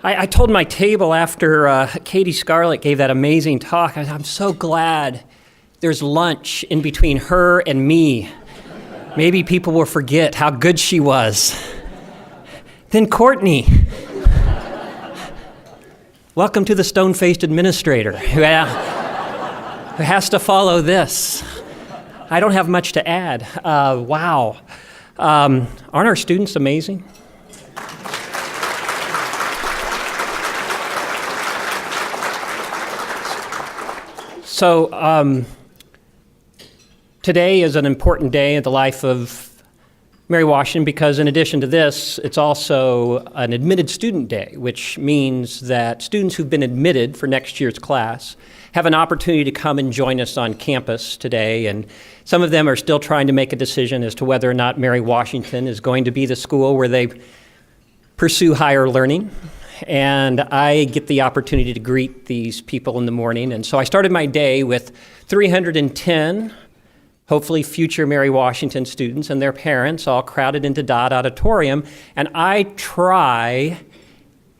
I told my table after Katie Scarlett gave that amazing talk, I'm so glad there's lunch in between her and me. Maybe people will forget how good she was. Then Courtney. Welcome to the stone-faced administrator who has to follow this. I don't have much to add. Wow. Aren't our students amazing? So today is an important day in the life of Mary Washington because in addition to this, it's also an admitted student day, which means that students who've been admitted for next year's class have an opportunity to come and join us on campus today. And some of them are still trying to make a decision as to whether or not Mary Washington is going to be the school where they pursue higher learning. And I get the opportunity to greet these people in the morning. And so I started my day with 310, hopefully future Mary Washington students and their parents all crowded into Dodd Auditorium. And I try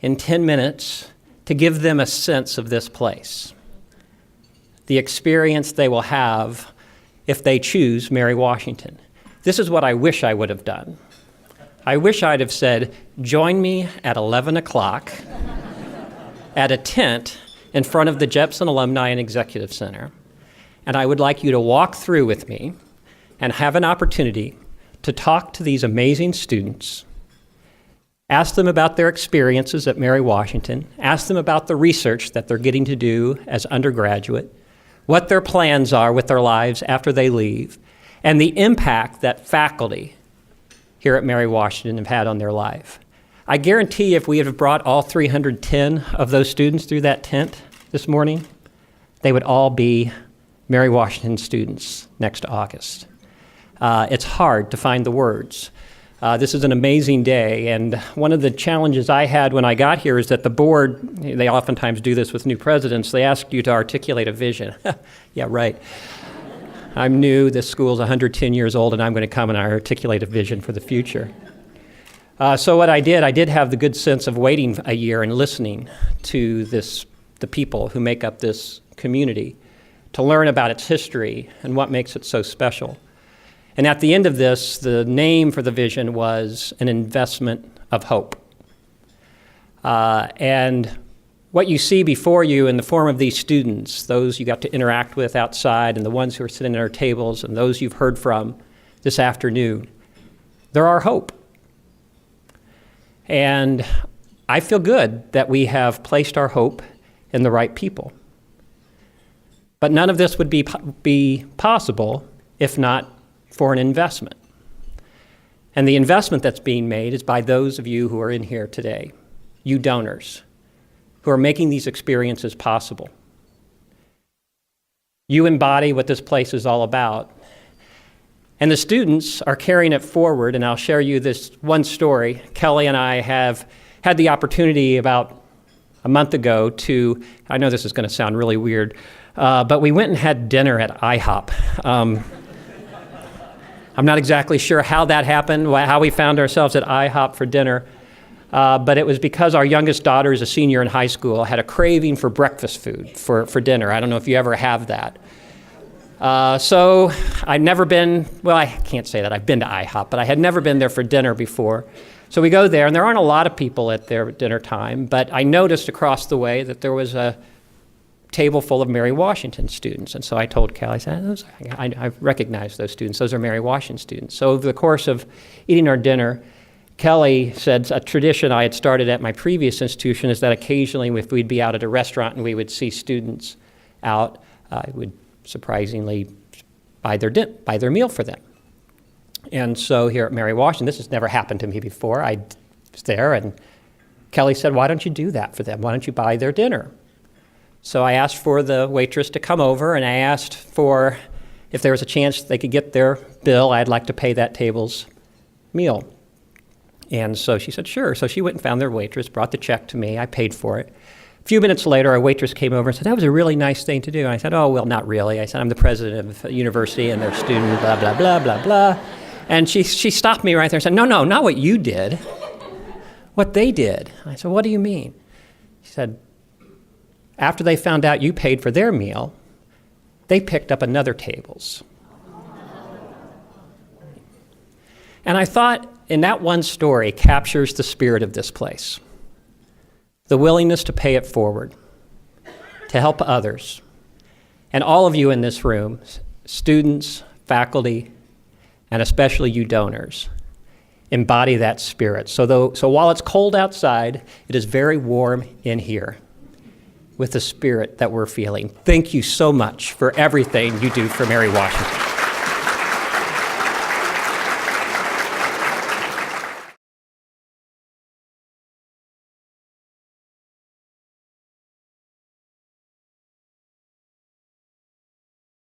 in 10 minutes to give them a sense of this place, the experience they will have if they choose Mary Washington. This is what I wish I would have done. I wish I'd have said, join me at 11 o'clock at a tent in front of the Jepson Alumni and Executive Center, and I would like you to walk through with me and have an opportunity to talk to these amazing students, ask them about their experiences at Mary Washington, ask them about the research that they're getting to do as undergraduate, what their plans are with their lives after they leave, and the impact that faculty here at Mary Washington have had on their life. I guarantee if we had brought all 310 of those students through that tent this morning, they would all be Mary Washington students next August. It's hard to find the words. This is an amazing day, and one of the challenges I had when I got here is that the board, they oftentimes do this with new presidents, they ask you to articulate a vision. Yeah, right. I'm new, this school's 110 years old, and I'm going to come and articulate a vision for the future. So what I did have the good sense of waiting a year and listening to the people who make up this community to learn about its history and what makes it so special. And at the end of this, the name for the vision was an investment of hope. And what you see before you in the form of these students, those you got to interact with outside and the ones who are sitting at our tables and those you've heard from this afternoon, they're our hope. And I feel good that we have placed our hope in the right people. But none of this would be possible if not for an investment. And the investment that's being made is by those of you who are in here today, you donors, who are making these experiences possible. You embody what this place is all about. And the students are carrying it forward, and I'll share you this one story. Kelly and I have had the opportunity about a month ago to, I know this is going to sound really weird, but we went and had dinner at IHOP. I'm not exactly sure how that happened, how we found ourselves at IHOP for dinner. But it was because our youngest daughter is a senior in high school, had a craving for breakfast food for dinner. I don't know if you ever have that. So I'd never been, well, I can't say that. I've been to IHOP, but I had never been there for dinner before. So we go there, and there aren't a lot of people at their dinner time, but I noticed across the way that there was a table full of Mary Washington students. And so I told Kelly, I said, I recognize those students. Those are Mary Washington students. So over the course of eating our dinner, Kelly said a tradition I had started at my previous institution is that occasionally if we'd be out at a restaurant and we would see students out, I would surprisingly buy their meal for them. And so here at Mary Washington, this has never happened to me before. I was there and Kelly said, why don't you do that for them? Why don't you buy their dinner? So I asked for the waitress to come over and I asked for if there was a chance they could get their bill, I'd like to pay that table's meal. And so she said, sure. So she went and found their waitress, brought the check to me. I paid for it. A few minutes later, our waitress came over and said, that was a really nice thing to do. And I said, oh, well, not really. I said, I'm the president of the university and their student, blah, blah, blah, blah, blah. And she stopped me right there and said, no, not what you did, what they did. I said, what do you mean? He said, after they found out you paid for their meal, they picked up another table's. And I thought in that one story captures the spirit of this place. The willingness to pay it forward, to help others. And all of you in this room, students, faculty, and especially you donors, embody that spirit. So while it's cold outside, it is very warm in here with the spirit that we're feeling. Thank you so much for everything you do for Mary Washington.